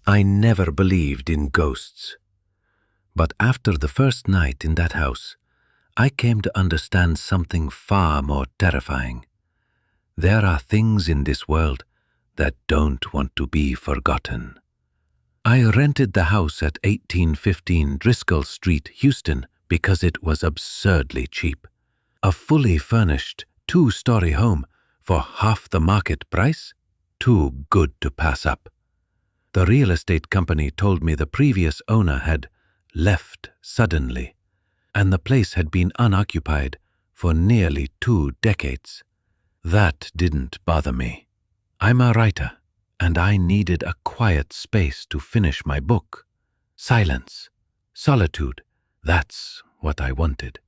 I never believed in ghosts. But after the first night in that house, I came to understand something far more terrifying. There are things in this world that don't want to be forgotten. I rented the house at 1815 Driscoll Street, Houston, because it was absurdly cheap. A fully furnished, 2-story home for half the market price? Too good to pass up. The real estate company told me the previous owner had left suddenly, and the place had been unoccupied for nearly 2 decades. That didn't bother me. I'm a writer, and I needed a quiet space to finish my book. Silence, solitude, that's what I wanted.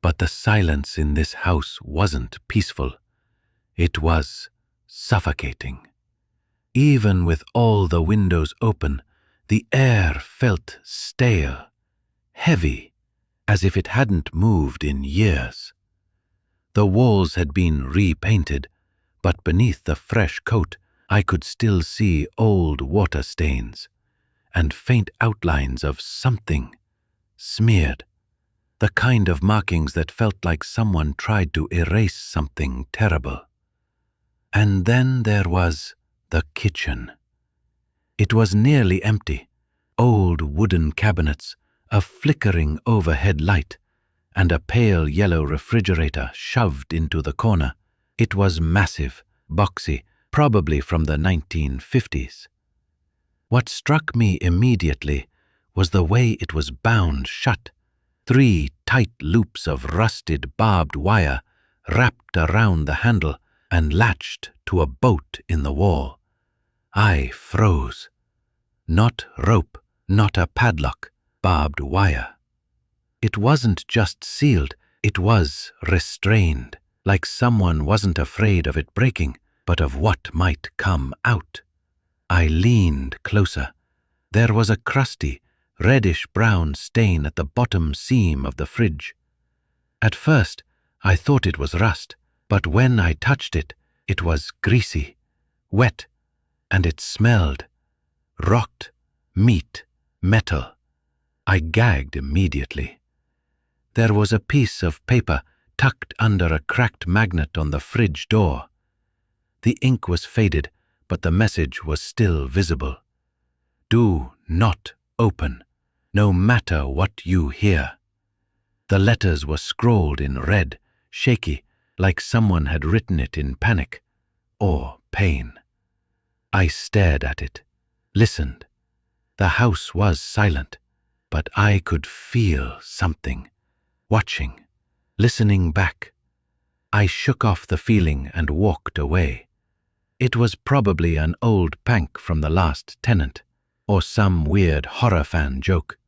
But the silence in this house wasn't peaceful. It was suffocating. Even with all the windows open, the air felt stale, heavy, as if it hadn't moved in years. The walls had been repainted, but beneath the fresh coat I could still see old water stains and faint outlines of something smeared, the kind of markings that felt like someone tried to erase something terrible. And then there was the kitchen. It was nearly empty, old wooden cabinets, a flickering overhead light, and a pale yellow refrigerator shoved into the corner. It was massive, boxy, probably from the 1950s. What struck me immediately was the way it was bound shut, 3 tight loops of rusted barbed wire wrapped around the handle and latched to a bolt in the wall. I froze. Not rope, not a padlock, barbed wire. It wasn't just sealed, it was restrained, like someone wasn't afraid of it breaking, but of what might come out. I leaned closer. There was a crusty, reddish-brown stain at the bottom seam of the fridge. At first, I thought it was rust, but when I touched it, it was greasy, wet, and it smelled. Rot, meat, metal. I gagged immediately. There was a piece of paper tucked under a cracked magnet on the fridge door. The ink was faded, but the message was still visible. Do not open, no matter what you hear. The letters were scrawled in red, shaky, like someone had written it in panic or pain. I stared at it, listened. The house was silent, but I could feel something, watching, listening back. I shook off the feeling and walked away. It was probably an old prank from the last tenant, or some weird horror fan joke.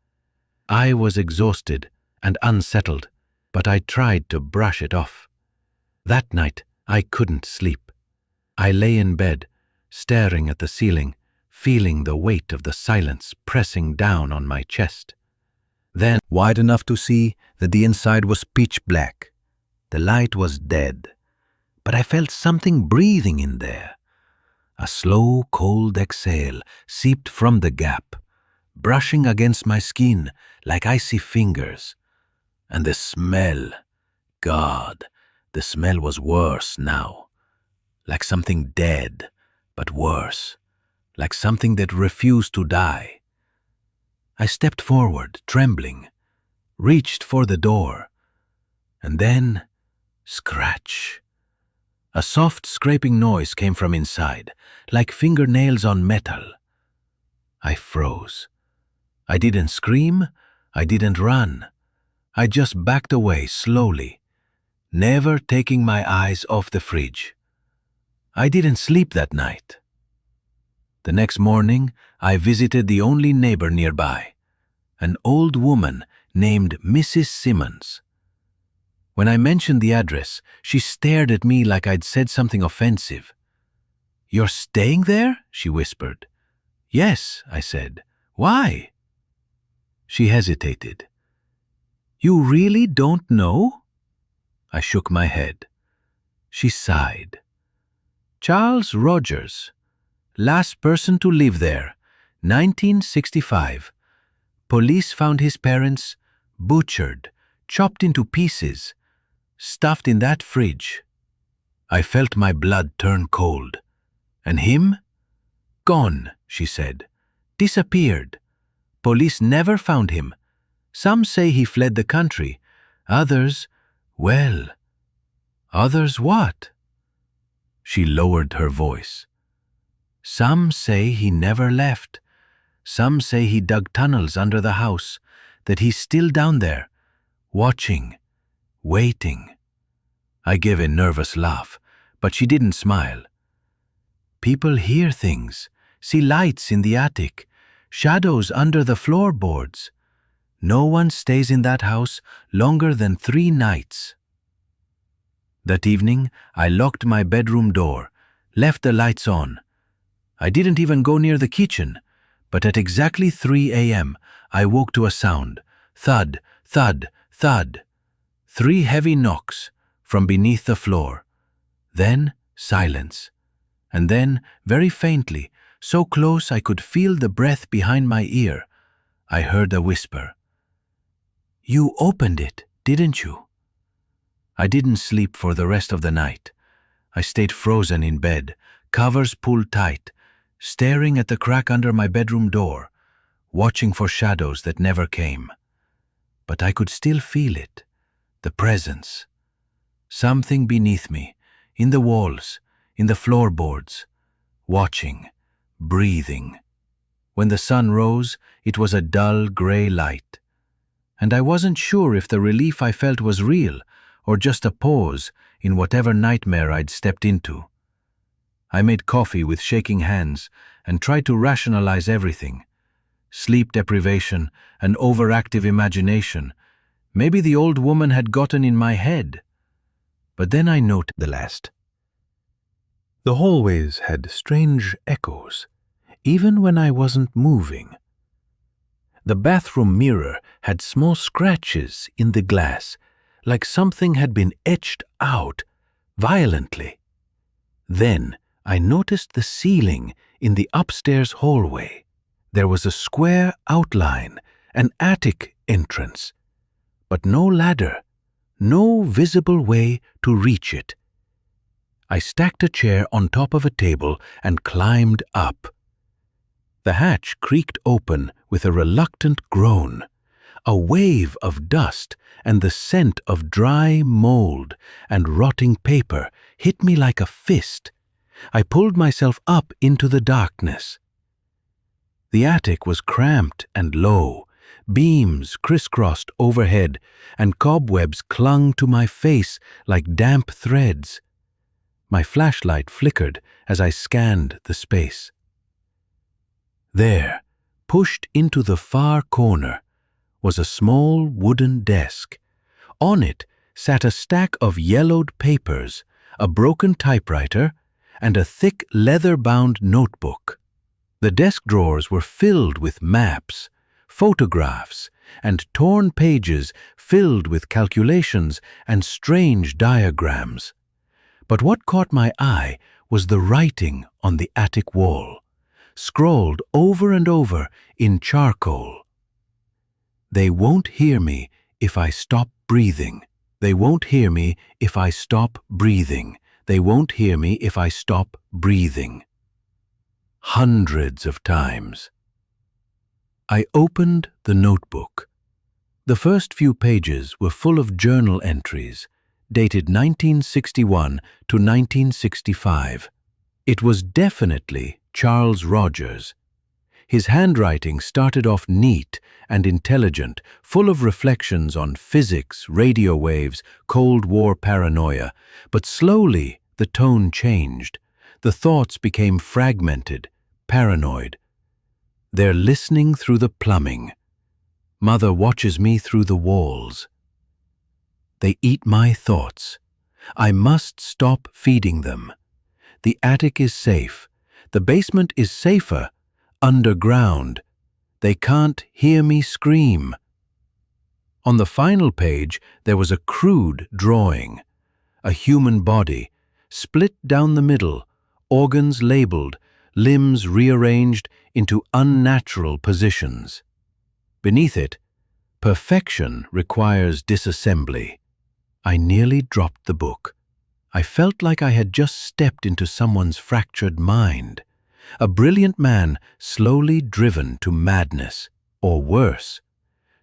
I was exhausted and unsettled, but I tried to brush it off. That night, I couldn't sleep. I lay in bed, staring at the ceiling, feeling the weight of the silence pressing down on my chest. Then, wide enough to see that the inside was pitch black. The light was dead, but I felt something breathing in there. A slow, cold exhale seeped from the gap, brushing against my skin like icy fingers. And the smell, God, the smell was worse now. Like something dead, but worse. Like something that refused to die. I stepped forward, trembling, reached for the door, and then, scratch. A soft scraping noise came from inside, like fingernails on metal. I froze. I didn't scream, I didn't run. I just backed away slowly, never taking my eyes off the fridge. I didn't sleep that night. The next morning, I visited the only neighbor nearby, an old woman named Mrs. Simmons. When I mentioned the address, she stared at me like I'd said something offensive. "You're staying there?" she whispered. "Yes," I said. "Why?" She hesitated. "You really don't know?" I shook my head. She sighed. "Charles Rogers, last person to live there, 1965. Police found his parents butchered, chopped into pieces, stuffed in that fridge. I felt my blood turn cold. And him? Gone, she said. Disappeared. Police never found him. Some say he fled the country. Others, well, others what? She lowered her voice. Some say he never left. Some say he dug tunnels under the house, that he's still down there, watching, waiting. I gave a nervous laugh, but she didn't smile. People hear things, see lights in the attic, shadows under the floorboards. No one stays in that house longer than 3 nights. That evening, I locked my bedroom door, left the lights on. I didn't even go near the kitchen, but at exactly 3 a.m., I woke to a sound. Thud, thud, thud. 3 heavy knocks from beneath the floor. Then silence. And then, very faintly, so close I could feel the breath behind my ear, I heard a whisper. You opened it, didn't you? I didn't sleep for the rest of the night. I stayed frozen in bed, covers pulled tight, staring at the crack under my bedroom door, watching for shadows that never came. But I could still feel it, the presence. Something beneath me, in the walls, in the floorboards, watching, breathing. When the sun rose, it was a dull gray light. And I wasn't sure if the relief I felt was real or just a pause in whatever nightmare I'd stepped into. I made coffee with shaking hands and tried to rationalize everything. Sleep deprivation, an overactive imagination. Maybe the old woman had gotten in my head. But then I noted the last. The hallways had strange echoes, even when I wasn't moving. The bathroom mirror had small scratches in the glass, like something had been etched out violently. Then I noticed the ceiling in the upstairs hallway. There was a square outline, an attic entrance, but no ladder, no visible way to reach it. I stacked a chair on top of a table and climbed up. The hatch creaked open with a reluctant groan. A wave of dust and the scent of dry mold and rotting paper hit me like a fist. I pulled myself up into the darkness. The attic was cramped and low, beams crisscrossed overhead, and cobwebs clung to my face like damp threads. My flashlight flickered as I scanned the space. There, pushed into the far corner, was a small wooden desk. On it sat a stack of yellowed papers, a broken typewriter, and a thick leather-bound notebook. The desk drawers were filled with maps, photographs, and torn pages filled with calculations and strange diagrams. But what caught my eye was the writing on the attic wall, scrawled over and over in charcoal. They won't hear me if I stop breathing. They won't hear me if I stop breathing. They won't hear me if I stop breathing. Hundreds of times. I opened the notebook. The first few pages were full of journal entries, dated 1961 to 1965. It was definitely Charles Rogers. His handwriting started off neat and intelligent, full of reflections on physics, radio waves, Cold War paranoia, but slowly the tone changed. The thoughts became fragmented, paranoid. They're listening through the plumbing. Mother watches me through the walls. They eat my thoughts. I must stop feeding them. The attic is safe. The basement is safer. Underground. They can't hear me scream. On the final page, there was a crude drawing. A human body, split down the middle, organs labeled, limbs rearranged into unnatural positions. Beneath it, perfection requires disassembly. I nearly dropped the book. I felt like I had just stepped into someone's fractured mind, a brilliant man slowly driven to madness, or worse,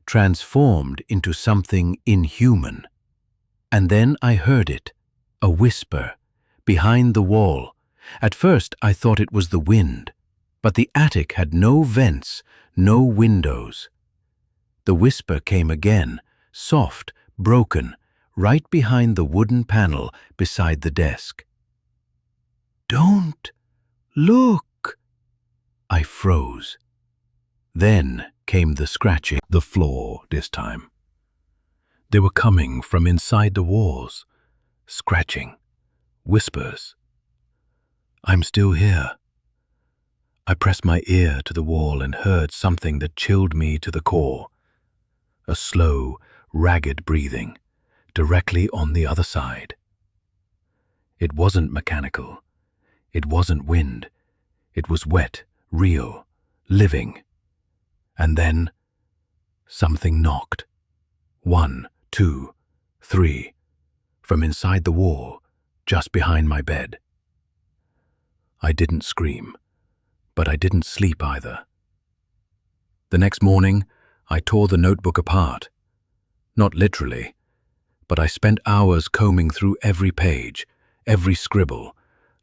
transformed into something inhuman. And then I heard it, a whisper, behind the wall. At first I thought it was the wind, but the attic had no vents, no windows. The whisper came again, soft, broken, right behind the wooden panel beside the desk. "Don't look!" I froze. Then came the scratching, the floor this time. They were coming from inside the walls, scratching, whispers. "I'm still here." I pressed my ear to the wall and heard something that chilled me to the core. A slow, ragged breathing, directly on the other side. It wasn't mechanical. It wasn't wind. It was wet, real, living. And then, something knocked. 1, 2, 3, from inside the wall, just behind my bed. I didn't scream, but I didn't sleep either. The next morning, I tore the notebook apart. Not literally, but I spent hours combing through every page, every scribble,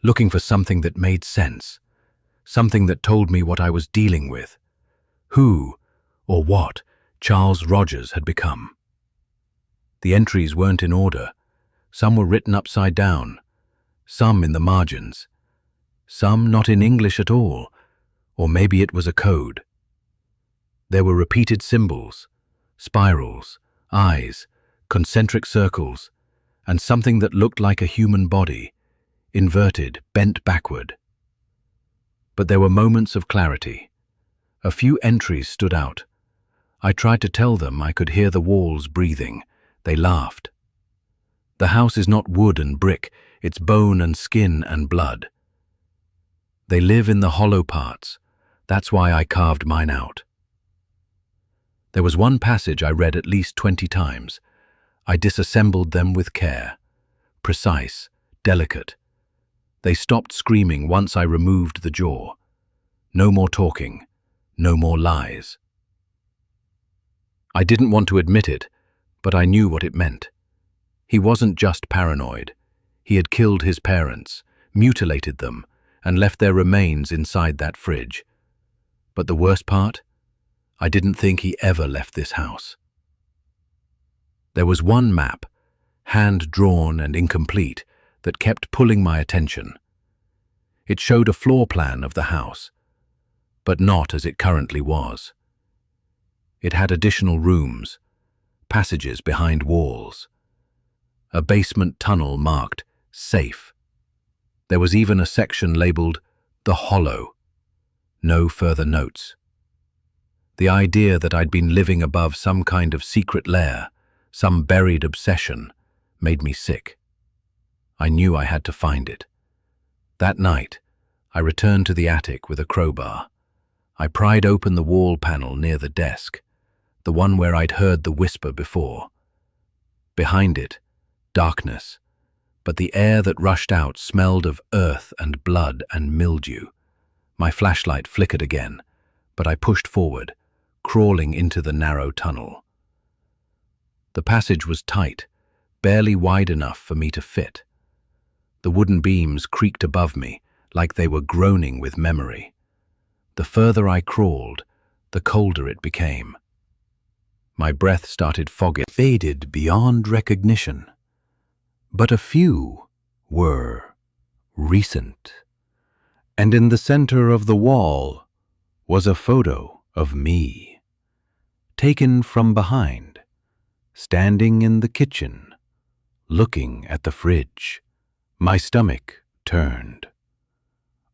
looking for something that made sense, something that told me what I was dealing with, who or what Charles Rogers had become. The entries weren't in order. Some were written upside down, some in the margins, some not in English at all, or maybe it was a code. There were repeated symbols, spirals, eyes, concentric circles, and something that looked like a human body, inverted, bent backward. But there were moments of clarity. A few entries stood out. I tried to tell them I could hear the walls breathing. They laughed. The house is not wood and brick, it's bone and skin and blood. They live in the hollow parts. That's why I carved mine out. There was one passage I read at least 20 times. I disassembled them with care. Precise, delicate. They stopped screaming once I removed the jaw. No more talking, no more lies. I didn't want to admit it, but I knew what it meant. He wasn't just paranoid. He had killed his parents, mutilated them, and left their remains inside that fridge. But the worst part? I didn't think he ever left this house. There was one map, hand-drawn and incomplete, that kept pulling my attention. It showed a floor plan of the house, but not as it currently was. It had additional rooms, passages behind walls, a basement tunnel marked safe. There was even a section labeled The Hollow. No further notes. The idea that I'd been living above some kind of secret lair, some buried obsession, made me sick. I knew I had to find it. That night, I returned to the attic with a crowbar. I pried open the wall panel near the desk, the one where I'd heard the whisper before. Behind it, darkness, but the air that rushed out smelled of earth and blood and mildew. My flashlight flickered again, but I pushed forward, crawling into the narrow tunnel. The passage was tight, barely wide enough for me to fit. The wooden beams creaked above me, like they were groaning with memory. The further I crawled, the colder it became. My breath started fogging, faded beyond recognition. But a few were recent. And in the center of the wall was a photo of me, taken from behind, standing in the kitchen, looking at the fridge. My stomach turned.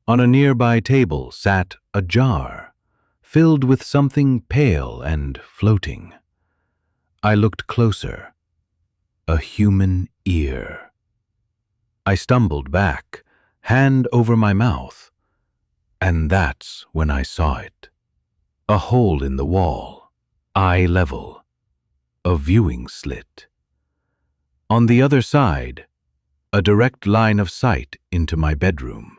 On a nearby table sat a jar, filled with something pale and floating. I looked closer. A human ear. I stumbled back, hand over my mouth, And that's when I saw it. A hole in the wall, eye level, a viewing slit. On the other side, a direct line of sight into my bedroom.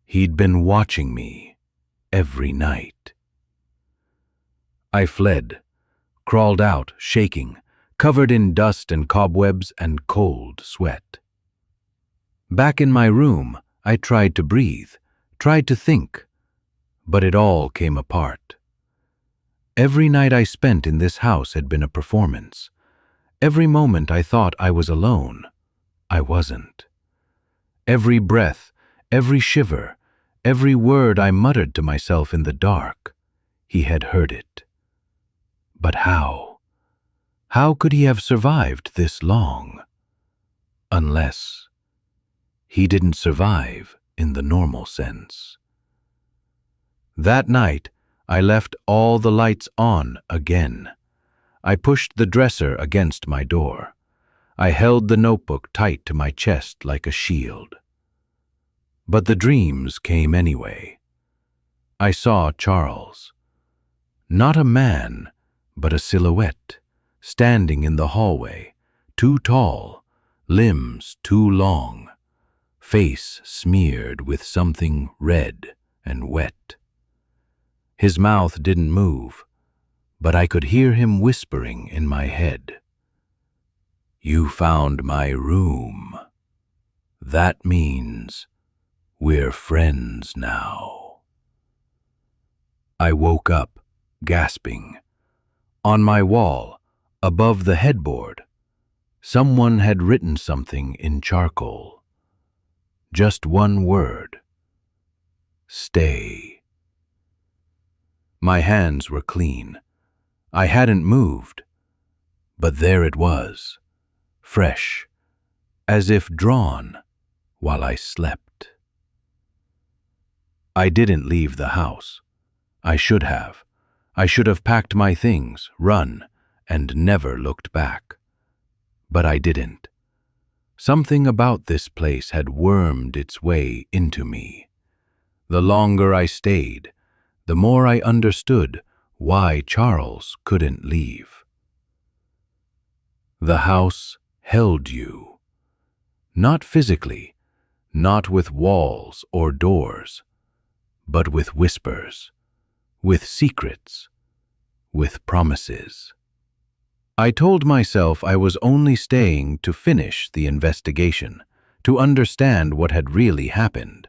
He'd been watching me every night. I fled, crawled out, shaking, covered in dust and cobwebs and cold sweat. Back in my room, I tried to breathe, tried to think, but it all came apart. Every night I spent in this house had been a performance. Every moment I thought I was alone, I wasn't. Every breath, every shiver, every word I muttered to myself in the dark, he had heard it. But how? How could he have survived this long? Unless he didn't survive in the normal sense. That night, I left all the lights on again. I pushed the dresser against my door. I held the notebook tight to my chest like a shield. But the dreams came anyway. I saw Charles. Not a man, but a silhouette, standing in the hallway, too tall, limbs too long, face smeared with something red and wet. His mouth didn't move, but I could hear him whispering in my head. "You found my room. That means we're friends now." I woke up, gasping. On my wall, above the headboard, someone had written something in charcoal. Just one word. Stay. My hands were clean. I hadn't moved, but there it was, fresh, as if drawn while I slept. I didn't leave the house. I should have. I should have packed my things, run, and never looked back. But I didn't. Something about this place had wormed its way into me. The longer I stayed, the more I understood why Charles couldn't leave. The house held you. Not physically, not with walls or doors, but with whispers, with secrets, with promises. I told myself I was only staying to finish the investigation, to understand what had really happened.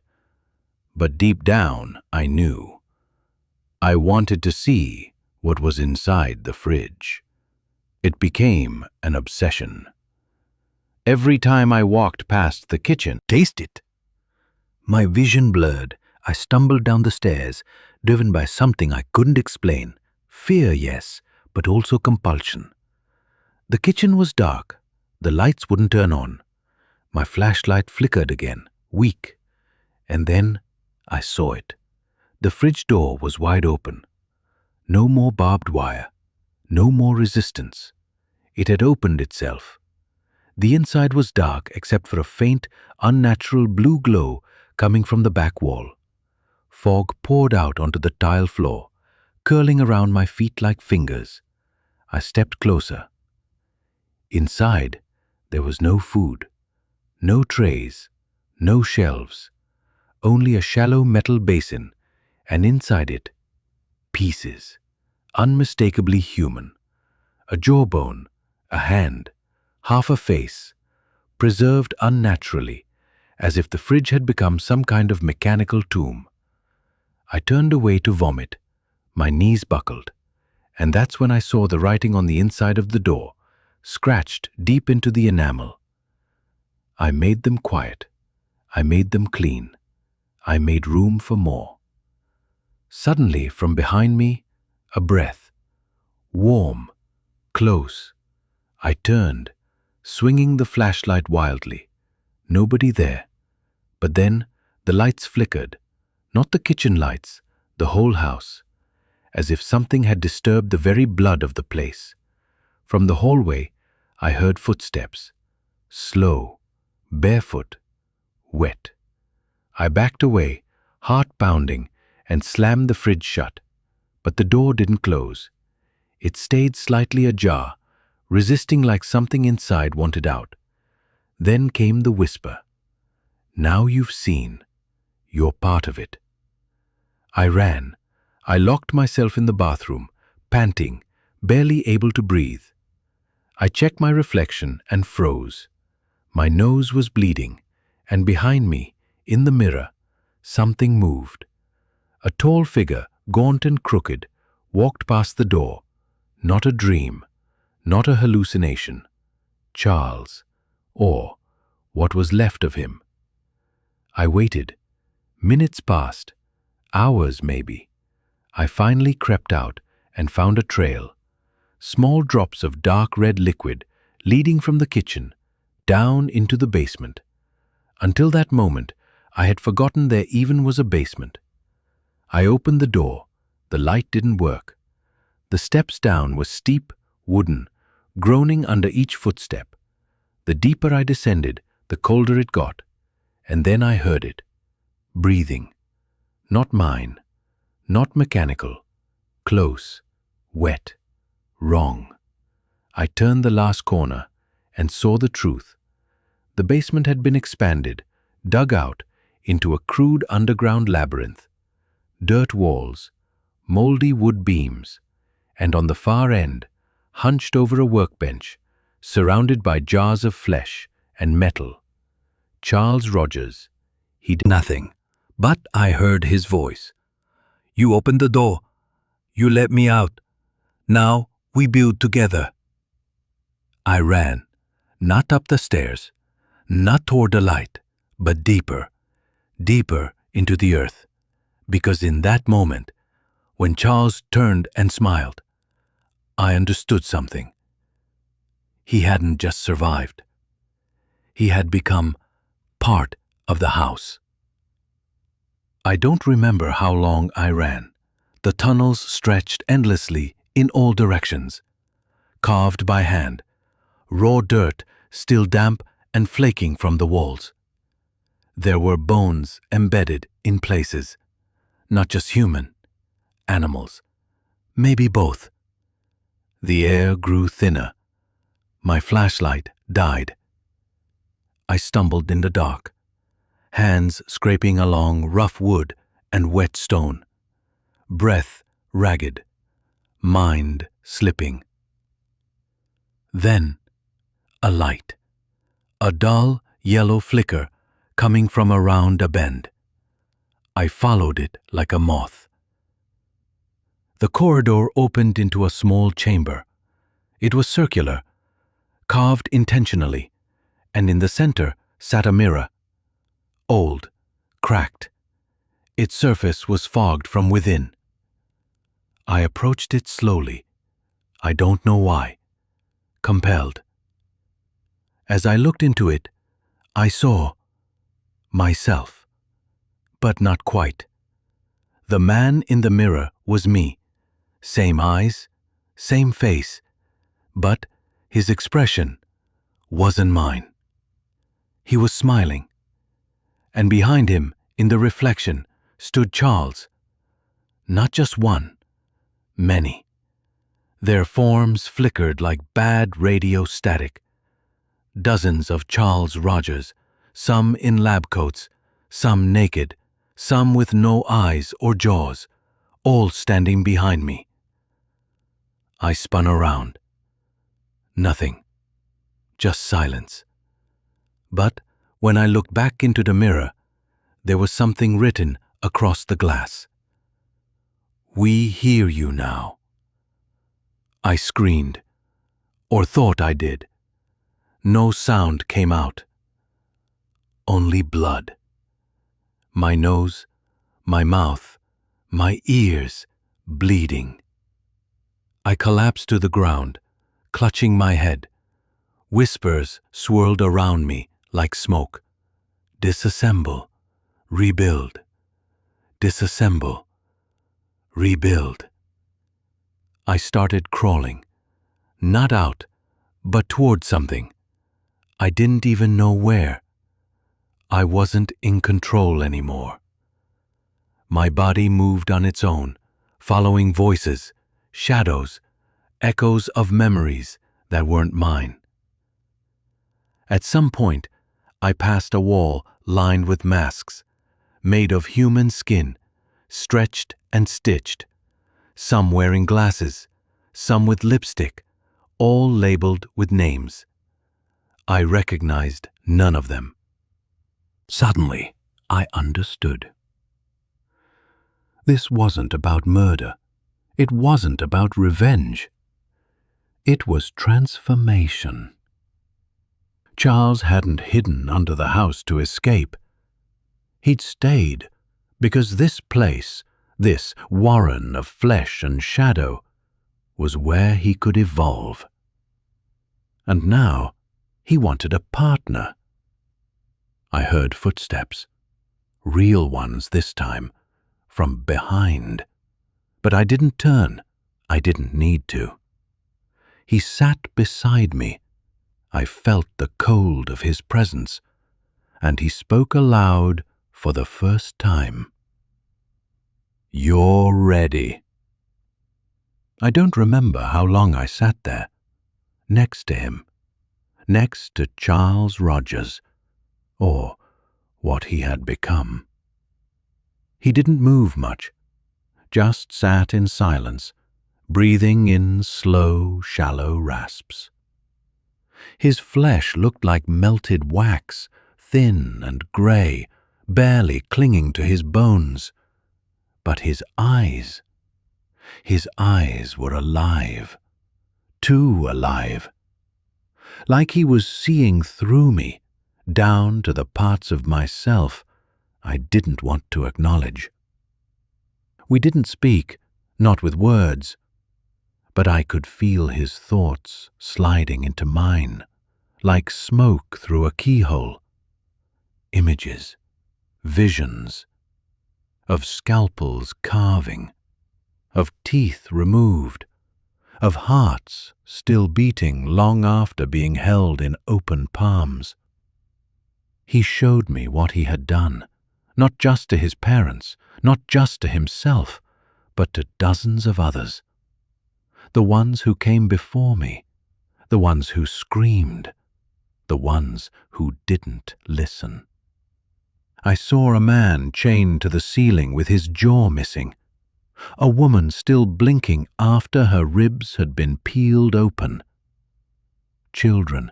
But deep down, I knew. I wanted to see what was inside the fridge. It became an obsession. Every time I walked past the kitchen, taste it. My vision blurred. I stumbled down the stairs, driven by something I couldn't explain. Fear, yes, but also compulsion. The kitchen was dark. The lights wouldn't turn on. My flashlight flickered again, weak. And then I saw it. The fridge door was wide open. No more barbed wire. No more resistance. It had opened itself. The inside was dark except for a faint, unnatural blue glow coming from the back wall. Fog poured out onto the tile floor, curling around my feet like fingers. I stepped closer. Inside, there was no food, no trays, no shelves, only a shallow metal basin, and inside it, pieces, unmistakably human. A jawbone, a hand, half a face, preserved unnaturally, as if the fridge had become some kind of mechanical tomb. I turned away to vomit. My knees buckled, and that's when I saw the writing on the inside of the door, scratched deep into the enamel. I made them quiet. I made them clean. I made room for more. Suddenly, from behind me, a breath. Warm, close. I turned, swinging the flashlight wildly. Nobody there. But then the lights flickered. Not the kitchen lights, the whole house. As if something had disturbed the very blood of the place. From the hallway, I heard footsteps. Slow, barefoot, wet. I backed away, heart pounding, and slammed the fridge shut. But the door didn't close. It stayed slightly ajar, resisting like something inside wanted out. Then came the whisper. "Now you've seen. You're part of it." I ran. I locked myself in the bathroom, panting, barely able to breathe. I checked my reflection and froze. My nose was bleeding, and behind me, in the mirror, something moved. A tall figure, gaunt and crooked, walked past the door. Not a dream, not a hallucination. Charles, or what was left of him. I waited. Minutes passed. Hours, maybe. I finally crept out and found a trail. Small drops of dark red liquid leading from the kitchen down into the basement. Until that moment, I had forgotten there even was a basement. I opened the door. The light didn't work. The steps down were steep, wooden, groaning under each footstep. The deeper I descended, the colder it got. And then I heard it. Breathing. Not mine. Not mechanical. Close. Wet. Wrong. I turned the last corner and saw the truth. The basement had been expanded, dug out into a crude underground labyrinth. Dirt walls, moldy wood beams, and on the far end, hunched over a workbench, surrounded by jars of flesh and metal, Charles Rogers. He did nothing, but I heard his voice. "You opened the door. You let me out. Now we build together." I ran, not up the stairs, not toward the light, but deeper, deeper into the earth. Because in that moment, when Charles turned and smiled, I understood something. He hadn't just survived. He had become part of the house. I don't remember how long I ran. The tunnels stretched endlessly in all directions, carved by hand, raw dirt still damp and flaking from the walls. There were bones embedded in places, not just human, animals, maybe both. The air grew thinner. My flashlight died. I stumbled in the dark, hands scraping along rough wood and wet stone, breath ragged, mind slipping. Then, a light, a dull yellow flicker coming from around a bend. I followed it like a moth. The corridor opened into a small chamber. It was circular, carved intentionally, and in the center sat a mirror. Old, cracked. Its surface was fogged from within. I approached it slowly. I don't know why. Compelled. As I looked into it, I saw myself. But not quite. The man in the mirror was me. Same eyes, same face, but his expression wasn't mine. He was smiling, and behind him, in the reflection, stood Charles. Not just one, many. Their forms flickered like bad radio static. Dozens of Charles Rogers, some in lab coats, some naked, some with no eyes or jaws, all standing behind me. I spun around. Nothing. Just silence. But when I looked back into the mirror, there was something written across the glass. "We hear you now." I screamed, or thought I did. No sound came out. Only blood. My nose, my mouth, my ears bleeding. I collapsed to the ground, clutching my head. Whispers swirled around me like smoke. Disassemble, rebuild. Disassemble, rebuild. I started crawling, not out, but toward something. I didn't even know where. I wasn't in control anymore. My body moved on its own, following voices, shadows, echoes of memories that weren't mine. At some point, I passed a wall lined with masks, made of human skin, stretched and stitched, some wearing glasses, some with lipstick, all labeled with names. I recognized none of them. Suddenly, I understood. This wasn't about murder. It wasn't about revenge. It was transformation. Charles hadn't hidden under the house to escape. He'd stayed because this place, this warren of flesh and shadow, was where he could evolve. And now he wanted a partner. I heard footsteps, real ones this time, from behind. But I didn't turn. I didn't need to. He sat beside me. I felt the cold of his presence, and he spoke aloud for the first time. "You're ready." I don't remember how long I sat there, next to him, next to Charles Rogers, or what he had become. He didn't move much, just sat in silence, breathing in slow, shallow rasps. His flesh looked like melted wax, thin and gray, barely clinging to his bones. But his eyes were alive, too alive. Like he was seeing through me, down to the parts of myself I didn't want to acknowledge. We didn't speak, not with words, but I could feel his thoughts sliding into mine, like smoke through a keyhole. Images, visions, of scalpels carving, of teeth removed, of hearts still beating long after being held in open palms. He showed me what he had done, not just to his parents, not just to himself, but to dozens of others. The ones who came before me, the ones who screamed, the ones who didn't listen. I saw a man chained to the ceiling with his jaw missing, a woman still blinking after her ribs had been peeled open. Children,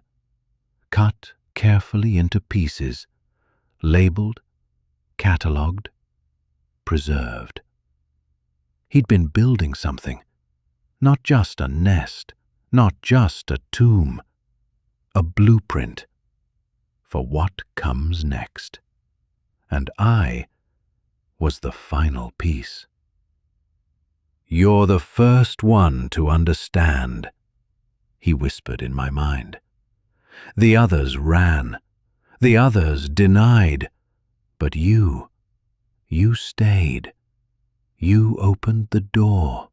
cut carefully into pieces, labeled, catalogued, preserved. He'd been building something, not just a nest, not just a tomb, a blueprint for what comes next. And I was the final piece. "You're the first one to understand," he whispered in my mind. "The others ran. The others denied. But you stayed. You opened the door."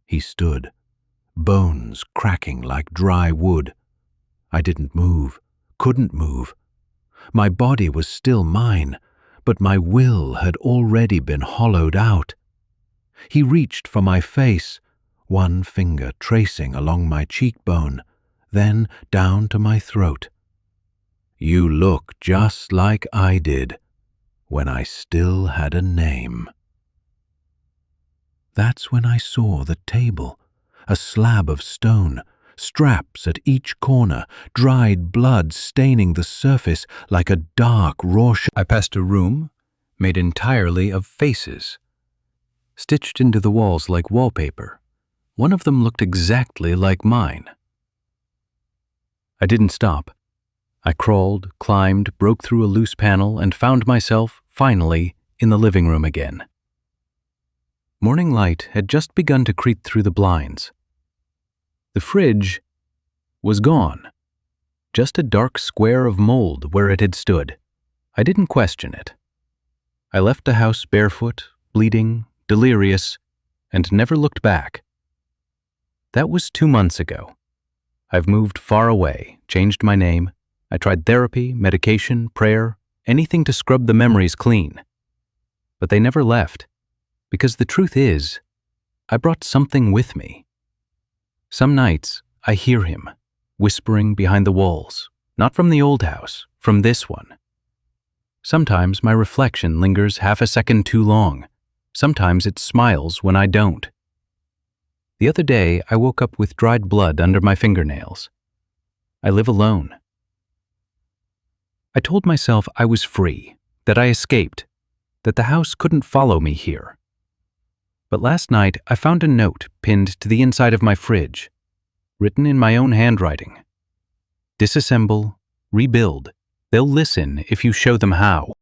He stood, bones cracking like dry wood. I didn't move, couldn't move. My body was still mine, but my will had already been hollowed out. He reached for my face, one finger tracing along my cheekbone, then down to my throat. "You look just like I did when I still had a name." That's when I saw the table, a slab of stone, straps at each corner, dried blood staining the surface like a dark Rorschach. I passed a room made entirely of faces, stitched into the walls like wallpaper. One of them looked exactly like mine. I didn't stop. I crawled, climbed, broke through a loose panel, and found myself, finally, in the living room again. Morning light had just begun to creep through the blinds. The fridge was gone, just a dark square of mold where it had stood. I didn't question it. I left the house barefoot, bleeding, delirious, and never looked back. That was 2 months ago. I've moved far away, changed my name. I tried therapy, medication, prayer, anything to scrub the memories clean. But they never left, because the truth is, I brought something with me. Some nights, I hear him, whispering behind the walls, not from the old house, from this one. Sometimes my reflection lingers half a second too long. Sometimes it smiles when I don't. The other day, I woke up with dried blood under my fingernails. I live alone. I told myself I was free, that I escaped, that the house couldn't follow me here. But last night, I found a note pinned to the inside of my fridge, written in my own handwriting. Disassemble, rebuild. They'll listen if you show them how.